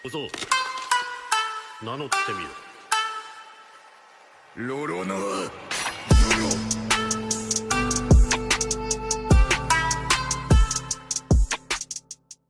小僧、名乗ってみろ。ロロノアゾロ。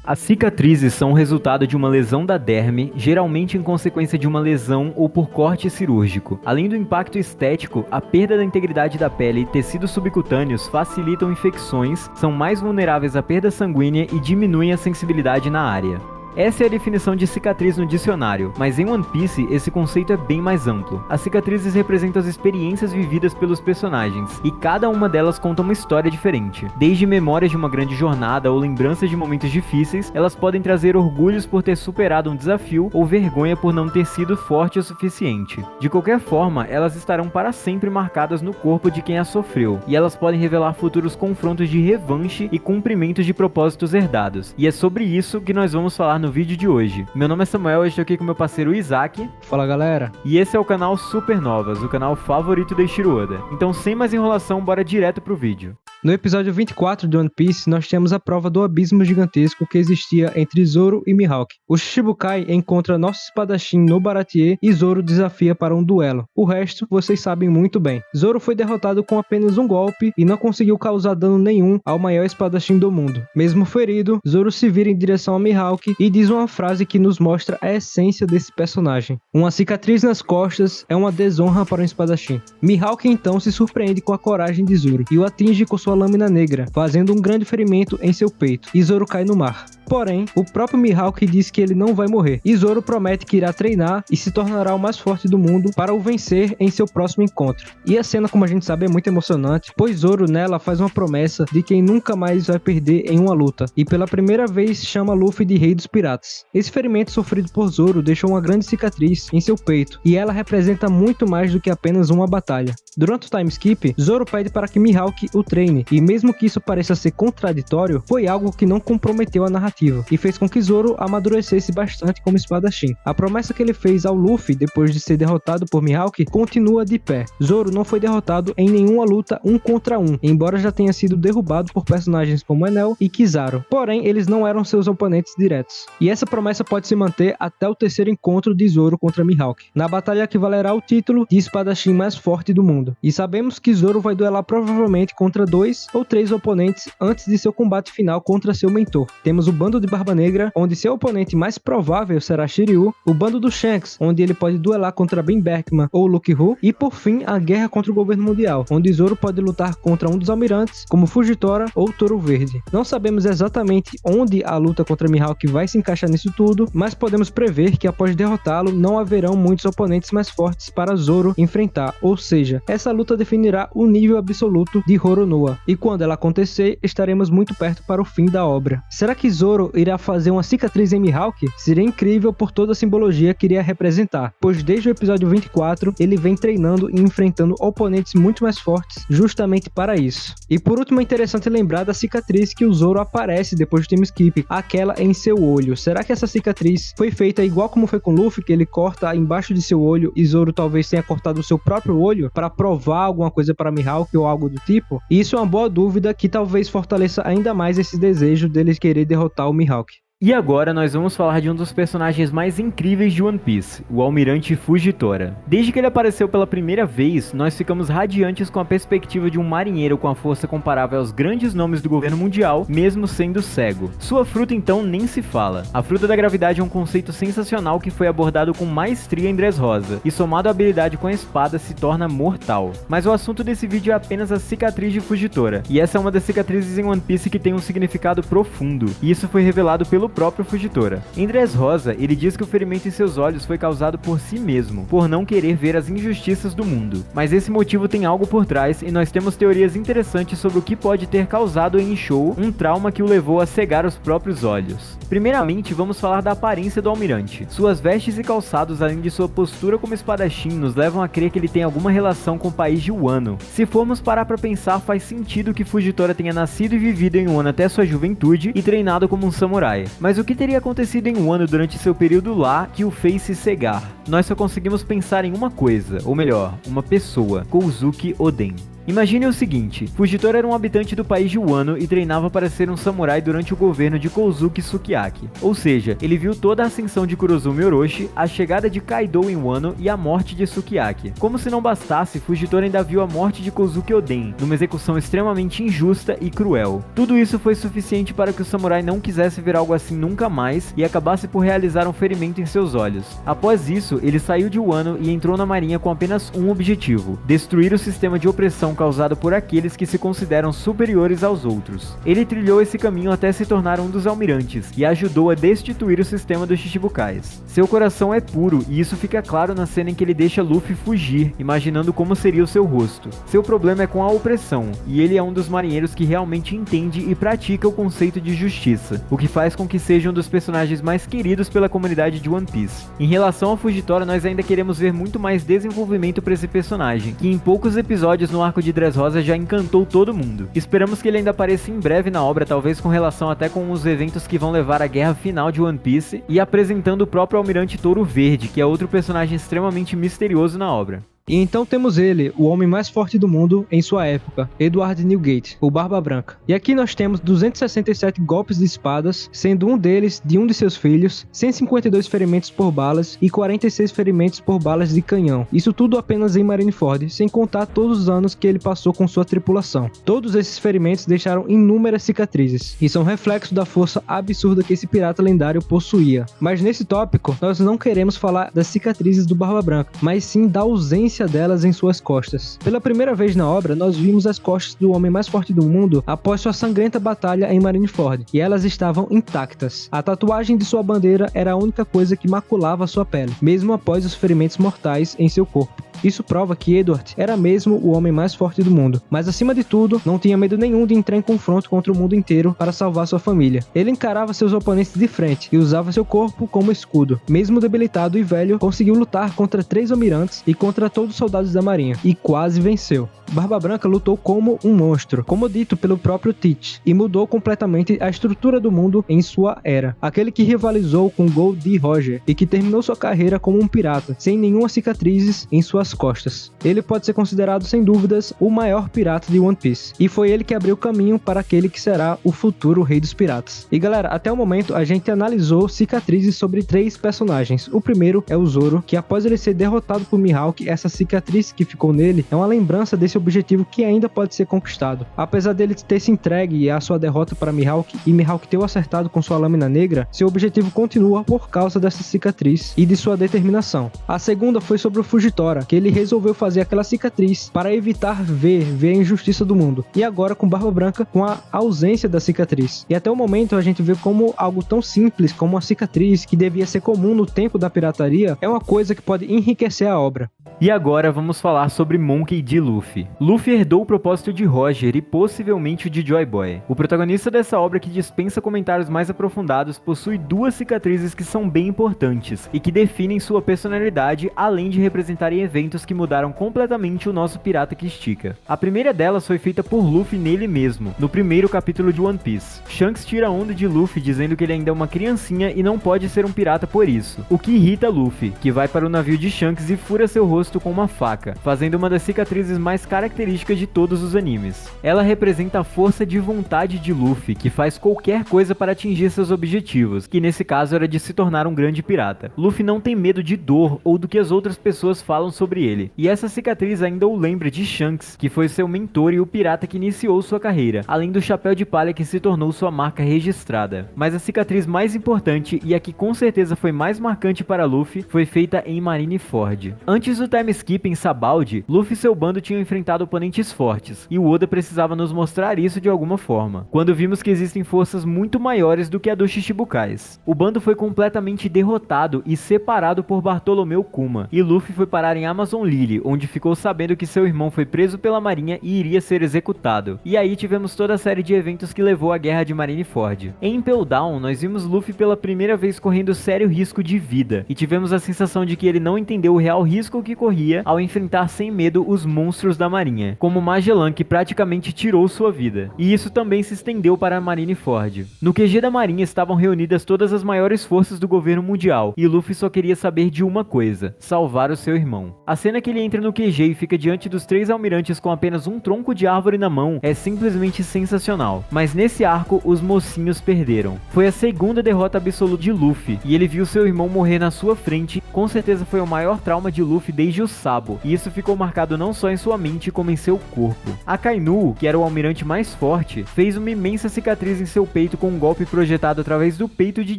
As cicatrizes são o resultado de uma lesão da derme, geralmente em consequência de uma lesão ou por corte cirúrgico. Além do impacto estético, a perda da integridade da pele e tecidos subcutâneos facilitam infecções, são mais vulneráveis à perda sanguínea e diminuem a sensibilidade na área. Essa é a definição de cicatriz no dicionário, mas em One Piece esse conceito é bem mais amplo. As cicatrizes representam as experiências vividas pelos personagens, e cada uma delas conta uma história diferente. Desde memórias de uma grande jornada ou lembranças de momentos difíceis, elas podem trazer orgulhos por ter superado um desafio ou vergonha por não ter sido forte o suficiente. De qualquer forma, elas estarão para sempre marcadas no corpo de quem as sofreu, e elas podem revelar futuros confrontos de revanche e cumprimentos de propósitos herdados. E é sobre isso que nós vamos falar no vídeo de hoje. Meu nome é Samuel, eu estou aqui com meu parceiro Isaac. Fala galera! E esse é o canal Supernovas, o canal favorito da Eiichiro Oda. Então sem mais enrolação, bora direto pro vídeo. No episódio 24 de One Piece, nós temos a prova do abismo gigantesco que existia entre Zoro e Mihawk. O Shichibukai encontra nosso espadachim no Baratie e Zoro desafia para um duelo. O resto, vocês sabem muito bem. Zoro foi derrotado com apenas um golpe e não conseguiu causar dano nenhum ao maior espadachim do mundo. Mesmo ferido, Zoro se vira em direção a Mihawk e diz uma frase que nos mostra a essência desse personagem. Uma cicatriz nas costas é uma desonra para um espadachim. Mihawk então se surpreende com a coragem de Zoro e o atinge com sua lâmina negra, fazendo um grande ferimento em seu peito, e Zoro cai no mar. Porém, o próprio Mihawk diz que ele não vai morrer, e Zoro promete que irá treinar e se tornará o mais forte do mundo para o vencer em seu próximo encontro. E a cena, como a gente sabe, é muito emocionante, pois Zoro nela faz uma promessa de quem nunca mais vai perder em uma luta, e pela primeira vez chama Luffy de Rei dos Piratas. Esse ferimento sofrido por Zoro deixou uma grande cicatriz em seu peito, e ela representa muito mais do que apenas uma batalha. Durante o time skip, Zoro pede para que Mihawk o treine, e mesmo que isso pareça ser contraditório, foi algo que não comprometeu a narrativa e fez com que Zoro amadurecesse bastante como espadachim. A promessa que ele fez ao Luffy depois de ser derrotado por Mihawk continua de pé. Zoro não foi derrotado em nenhuma luta 1 contra 1, embora já tenha sido derrubado por personagens como Enel e Kizaru. Porém, eles não eram seus oponentes diretos. E essa promessa pode se manter até o terceiro encontro de Zoro contra Mihawk, na batalha que valerá o título de espadachim mais forte do mundo. E sabemos que Zoro vai duelar provavelmente contra 2 ou 3 oponentes antes de seu combate final contra seu mentor. Temos o bando de Barba Negra, onde seu oponente mais provável será Shiryu, o bando do Shanks, onde ele pode duelar contra Ben Beckman ou Luke Hu, e por fim a guerra contra o governo mundial, onde Zoro pode lutar contra um dos almirantes, como Fujitora ou Touro Verde. Não sabemos exatamente onde a luta contra Mihawk vai se encaixar nisso tudo, mas podemos prever que após derrotá-lo não haverão muitos oponentes mais fortes para Zoro enfrentar, ou seja, essa luta definirá o nível absoluto de Roronoa, e quando ela acontecer, estaremos muito perto para o fim da obra. Será que Zoro irá fazer uma cicatriz em Mihawk? Seria incrível por toda a simbologia que iria representar, pois desde o episódio 24 ele vem treinando e enfrentando oponentes muito mais fortes justamente para isso. E por último é interessante lembrar da cicatriz que o Zoro aparece depois do time skip, aquela em seu olho. Será que essa cicatriz foi feita igual como foi com Luffy, que ele corta embaixo de seu olho e Zoro talvez tenha cortado o seu próprio olho para provar alguma coisa para Mihawk ou algo do tipo? E isso é uma boa dúvida que talvez fortaleça ainda mais esse desejo dele querer derrotar o Mihawk. E agora nós vamos falar de um dos personagens mais incríveis de One Piece, o Almirante Fujitora. Desde que ele apareceu pela primeira vez, nós ficamos radiantes com a perspectiva de um marinheiro com a força comparável aos grandes nomes do governo mundial, mesmo sendo cego. Sua fruta então nem se fala. A fruta da gravidade é um conceito sensacional que foi abordado com maestria em Dressrosa, e somado à habilidade com a espada se torna mortal. Mas o assunto desse vídeo é apenas a cicatriz de Fujitora, e essa é uma das cicatrizes em One Piece que tem um significado profundo, e isso foi revelado pelo próprio Fujitora. Em Dressrosa, ele diz que o ferimento em seus olhos foi causado por si mesmo, por não querer ver as injustiças do mundo. Mas esse motivo tem algo por trás e nós temos teorias interessantes sobre o que pode ter causado em Ishou um trauma que o levou a cegar os próprios olhos. Primeiramente, vamos falar da aparência do almirante. Suas vestes e calçados, além de sua postura como espadachim, nos levam a crer que ele tem alguma relação com o país de Wano. Se formos parar pra pensar, faz sentido que Fujitora tenha nascido e vivido em Wano até sua juventude e treinado como um samurai. Mas o que teria acontecido em Wano durante seu período lá que o fez se cegar? Nós só conseguimos pensar em uma coisa, ou melhor, uma pessoa, Kozuki Oden. Imagine o seguinte, Fujitora era um habitante do país de Wano e treinava para ser um samurai durante o governo de Kozuki Sukiyaki. Ou seja, ele viu toda a ascensão de Kurozumi Orochi, a chegada de Kaido em Wano e a morte de Sukiyaki. Como se não bastasse, Fujitora ainda viu a morte de Kozuki Oden, numa execução extremamente injusta e cruel. Tudo isso foi suficiente para que o samurai não quisesse ver algo assim nunca mais e acabasse por realizar um ferimento em seus olhos. Após isso, ele saiu de Wano e entrou na marinha com apenas um objetivo: destruir o sistema de opressão causado por aqueles que se consideram superiores aos outros. Ele trilhou esse caminho até se tornar um dos almirantes e ajudou a destituir o sistema dos Shichibukais. Seu coração é puro e isso fica claro na cena em que ele deixa Luffy fugir, imaginando como seria o seu rosto. Seu problema é com a opressão, e ele é um dos marinheiros que realmente entende e pratica o conceito de justiça, o que faz com que seja um dos personagens mais queridos pela comunidade de One Piece. Em relação a Fujitora, nós ainda queremos ver muito mais desenvolvimento para esse personagem, que em poucos episódios no arco de Dressrosa já encantou todo mundo. Esperamos que ele ainda apareça em breve na obra, talvez com relação até com os eventos que vão levar à guerra final de One Piece, e apresentando o próprio Almirante Touro Verde, que é outro personagem extremamente misterioso na obra. E então temos ele, o homem mais forte do mundo em sua época, Edward Newgate, o Barba Branca. E aqui nós temos 267 golpes de espadas, sendo um deles de um de seus filhos, 152 ferimentos por balas e 46 ferimentos por balas de canhão. Isso tudo apenas em Marineford, sem contar todos os anos que ele passou com sua tripulação. Todos esses ferimentos deixaram inúmeras cicatrizes, e são reflexo da força absurda que esse pirata lendário possuía. Mas nesse tópico, nós não queremos falar das cicatrizes do Barba Branca, mas sim da ausência delas em suas costas. Pela primeira vez na obra, nós vimos as costas do homem mais forte do mundo após sua sangrenta batalha em Marineford, e elas estavam intactas. A tatuagem de sua bandeira era a única coisa que maculava sua pele, mesmo após os ferimentos mortais em seu corpo. Isso prova que Edward era mesmo o homem mais forte do mundo, mas acima de tudo, não tinha medo nenhum de entrar em confronto contra o mundo inteiro para salvar sua família. Ele encarava seus oponentes de frente e usava seu corpo como escudo. Mesmo debilitado e velho, conseguiu lutar contra 3 almirantes e contra todos os soldados da marinha, e quase venceu. Barba Branca lutou como um monstro, como dito pelo próprio Teach, e mudou completamente a estrutura do mundo em sua era. Aquele que rivalizou com Goldie Roger e que terminou sua carreira como um pirata, sem nenhuma cicatrizes em suas costas. Ele pode ser considerado sem dúvidas o maior pirata de One Piece, e foi ele que abriu o caminho para aquele que será o futuro rei dos piratas. E galera, até o momento a gente analisou cicatrizes sobre 3 personagens. O primeiro é o Zoro, que após ele ser derrotado por Mihawk, essa cicatriz que ficou nele é uma lembrança desse objetivo que ainda pode ser conquistado. Apesar dele ter se entregue à sua derrota para Mihawk e Mihawk ter o acertado com sua lâmina negra, seu objetivo continua por causa dessa cicatriz e de sua determinação. A segunda foi sobre o Fujitora, que ele resolveu fazer aquela cicatriz para evitar ver a injustiça do mundo. E agora com Barba Branca, com a ausência da cicatriz. E até o momento a gente vê como algo tão simples como uma cicatriz que devia ser comum no tempo da pirataria é uma coisa que pode enriquecer a obra. E agora vamos falar sobre Monkey D. Luffy. Luffy herdou o propósito de Roger e possivelmente o de Joy Boy. O protagonista dessa obra, que dispensa comentários mais aprofundados, possui 2 cicatrizes que são bem importantes e que definem sua personalidade, além de representarem eventos que mudaram completamente o nosso pirata que estica. A primeira delas foi feita por Luffy nele mesmo, no primeiro capítulo de One Piece. Shanks tira onda de Luffy dizendo que ele ainda é uma criancinha e não pode ser um pirata por isso, o que irrita Luffy, que vai para o navio de Shanks e fura seu rosto com uma faca, fazendo uma das cicatrizes mais características de todos os animes. Ela representa a força de vontade de Luffy, que faz qualquer coisa para atingir seus objetivos, que nesse caso era de se tornar um grande pirata. Luffy não tem medo de dor ou do que as outras pessoas falam sobre ele, e essa cicatriz ainda o lembra de Shanks, que foi seu mentor e o pirata que iniciou sua carreira, além do chapéu de palha que se tornou sua marca registrada. Mas a cicatriz mais importante, e a que com certeza foi mais marcante para Luffy, foi feita em Marineford. Antes do time skip em Sabaody, Luffy e seu bando tinham enfrentado oponentes fortes, e o Oda precisava nos mostrar isso de alguma forma, quando vimos que existem forças muito maiores do que a dos Shichibukais. O bando foi completamente derrotado e separado por Bartolomeu Kuma, e Luffy foi parar em Amazon Lily, onde ficou sabendo que seu irmão foi preso pela marinha e iria ser executado. E aí tivemos toda a série de eventos que levou à guerra de Marineford. Em Impel Down, nós vimos Luffy pela primeira vez correndo sério risco de vida, e tivemos a sensação de que ele não entendeu o real risco que corria sorria ao enfrentar sem medo os monstros da marinha, como Magellan, que praticamente tirou sua vida. E isso também se estendeu para Marineford. No QG da marinha estavam reunidas todas as maiores forças do governo mundial, e Luffy só queria saber de uma coisa: salvar o seu irmão. A cena que ele entra no QG e fica diante dos 3 almirantes com apenas um tronco de árvore na mão é simplesmente sensacional. Mas nesse arco, os mocinhos perderam. Foi a segunda derrota absoluta de Luffy, e ele viu seu irmão morrer na sua frente. Com certeza foi o maior trauma de Luffy desde o Sabo, e isso ficou marcado não só em sua mente, como em seu corpo. Akainu, que era o almirante mais forte, fez uma imensa cicatriz em seu peito com um golpe projetado através do peito de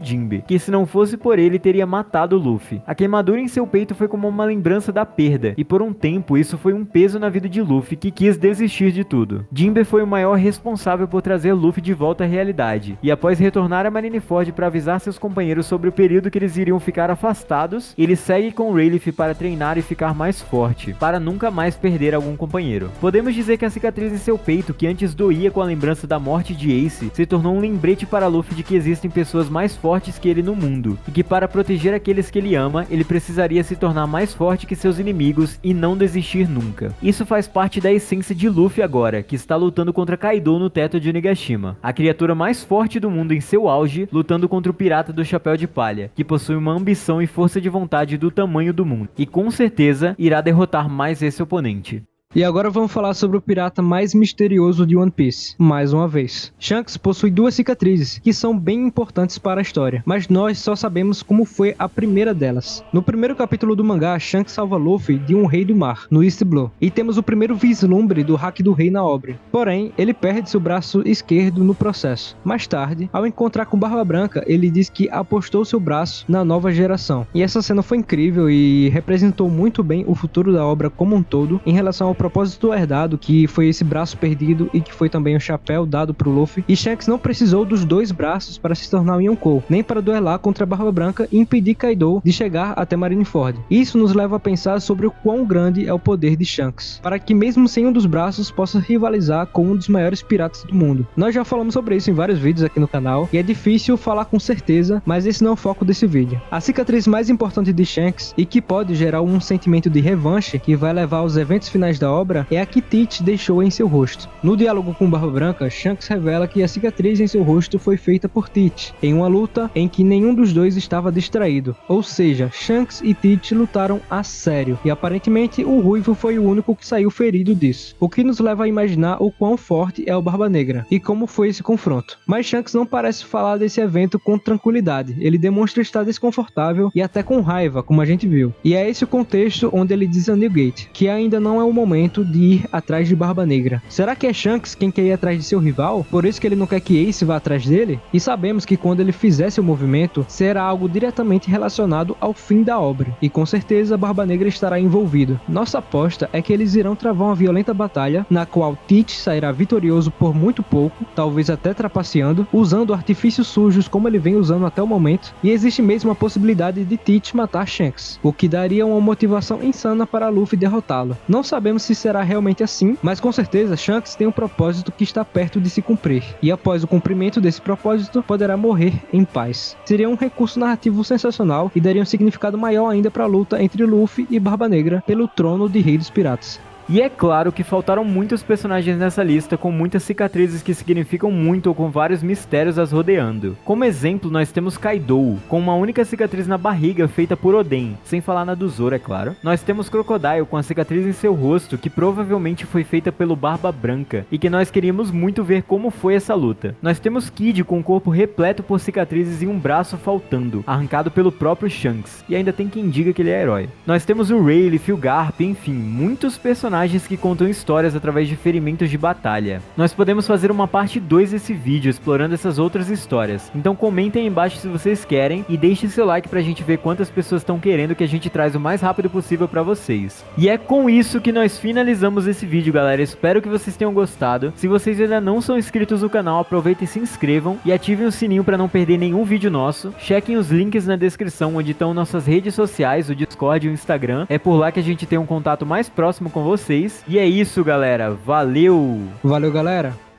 Jinbe, que se não fosse por ele, teria matado Luffy. A queimadura em seu peito foi como uma lembrança da perda, e por um tempo isso foi um peso na vida de Luffy, que quis desistir de tudo. Jinbe foi o maior responsável por trazer Luffy de volta à realidade, e após retornar a Marineford para avisar seus companheiros sobre o período que eles iriam ficar afastados, ele segue com Rayleigh para treinar e ficar mais forte, para nunca mais perder algum companheiro. Podemos dizer que a cicatriz em seu peito, que antes doía com a lembrança da morte de Ace, se tornou um lembrete para Luffy de que existem pessoas mais fortes que ele no mundo, e que para proteger aqueles que ele ama, ele precisaria se tornar mais forte que seus inimigos e não desistir nunca. Isso faz parte da essência de Luffy agora, que está lutando contra Kaido no teto de Onigashima, a criatura mais forte do mundo em seu auge, lutando contra o pirata do chapéu de palha, que possui uma ambição e força de vontade do tamanho do mundo, e com certeza irá derrotar mais esse oponente. E agora vamos falar sobre o pirata mais misterioso de One Piece, mais uma vez. Shanks possui 2 cicatrizes, que são bem importantes para a história, mas nós só sabemos como foi a primeira delas. No primeiro capítulo do mangá, Shanks salva Luffy de um rei do mar, no East Blue, e temos o primeiro vislumbre do hack do rei na obra. Porém, ele perde seu braço esquerdo no processo. Mais tarde, ao encontrar com Barba Branca, ele diz que apostou seu braço na nova geração. E essa cena foi incrível e representou muito bem o futuro da obra como um todo, em relação ao propósito herdado, que foi esse braço perdido e que foi também o chapéu dado pro Luffy. E Shanks não precisou dos 2 braços para se tornar um Yonkou, nem para duelar contra a Barba Branca e impedir Kaido de chegar até Marineford. Isso nos leva a pensar sobre o quão grande é o poder de Shanks, para que mesmo sem um dos braços possa rivalizar com um dos maiores piratas do mundo. Nós já falamos sobre isso em vários vídeos aqui no canal, e é difícil falar com certeza, mas esse não é o foco desse vídeo. A cicatriz mais importante de Shanks, e que pode gerar um sentimento de revanche que vai levar aos eventos finais da obra, é a que Tite deixou em seu rosto. No diálogo com Barba Branca, Shanks revela que a cicatriz em seu rosto foi feita por Tite, em uma luta em que nenhum dos dois estava distraído. Ou seja, Shanks e Tite lutaram a sério, e aparentemente o Ruivo foi o único que saiu ferido disso, o que nos leva a imaginar o quão forte é o Barba Negra, e como foi esse confronto. Mas Shanks não parece falar desse evento com tranquilidade, ele demonstra estar desconfortável e até com raiva, como a gente viu. E é esse o contexto onde ele diz a Newgate, que ainda não é o momento de ir atrás de Barba Negra. Será que é Shanks quem quer ir atrás de seu rival? Por isso que ele não quer que Ace vá atrás dele? E sabemos que quando ele fizer seu movimento, será algo diretamente relacionado ao fim da obra. E com certeza Barba Negra estará envolvido. Nossa aposta é que eles irão travar uma violenta batalha, na qual Tite sairá vitorioso por muito pouco, talvez até trapaceando, usando artifícios sujos como ele vem usando até o momento, e existe mesmo a possibilidade de Tite matar Shanks, o que daria uma motivação insana para Luffy derrotá-lo. Não sabemos se será realmente assim, mas com certeza Shanks tem um propósito que está perto de se cumprir, e após o cumprimento desse propósito, poderá morrer em paz. Seria um recurso narrativo sensacional e daria um significado maior ainda para a luta entre Luffy e Barba Negra pelo trono de Rei dos Piratas. E é claro que faltaram muitos personagens nessa lista com muitas cicatrizes que significam muito ou com vários mistérios as rodeando. Como exemplo, nós temos Kaido, com uma única cicatriz na barriga feita por Oden, sem falar na do Zoro, é claro. Nós temos Crocodile com a cicatriz em seu rosto, que provavelmente foi feita pelo Barba Branca, e que nós queríamos muito ver como foi essa luta. Nós temos Kid com o corpo repleto por cicatrizes e um braço faltando, arrancado pelo próprio Shanks, e ainda tem quem diga que ele é herói. Nós temos o Rayleigh, o Garp, enfim, muitos personagens que contam histórias através de ferimentos de batalha. Nós podemos fazer uma parte 2 desse vídeo explorando essas outras histórias, então comentem aí embaixo se vocês querem e deixem seu like pra gente ver quantas pessoas estão querendo que a gente traz o mais rápido possível pra vocês. E é com isso que nós finalizamos esse vídeo, galera. Espero que vocês tenham gostado. Se vocês ainda não são inscritos no canal, aproveitem e se inscrevam e ativem o sininho pra não perder nenhum vídeo nosso. Chequem os links na descrição onde estão nossas redes sociais, o Discord e o Instagram. É por lá que a gente tem um contato mais próximo com vocês. E é isso, galera. Valeu! Valeu, galera!